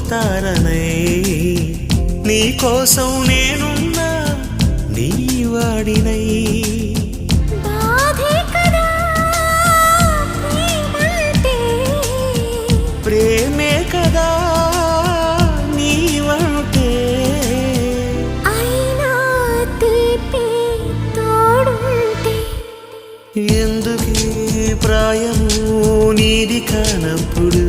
తారనై నీ కోసం నేనున్నా నీ వాడినై ప్రేమే కదా నీవంటే అయినా తీపి తోడుంటే ఎందుకీ ప్రాయము నీది కానప్పుడు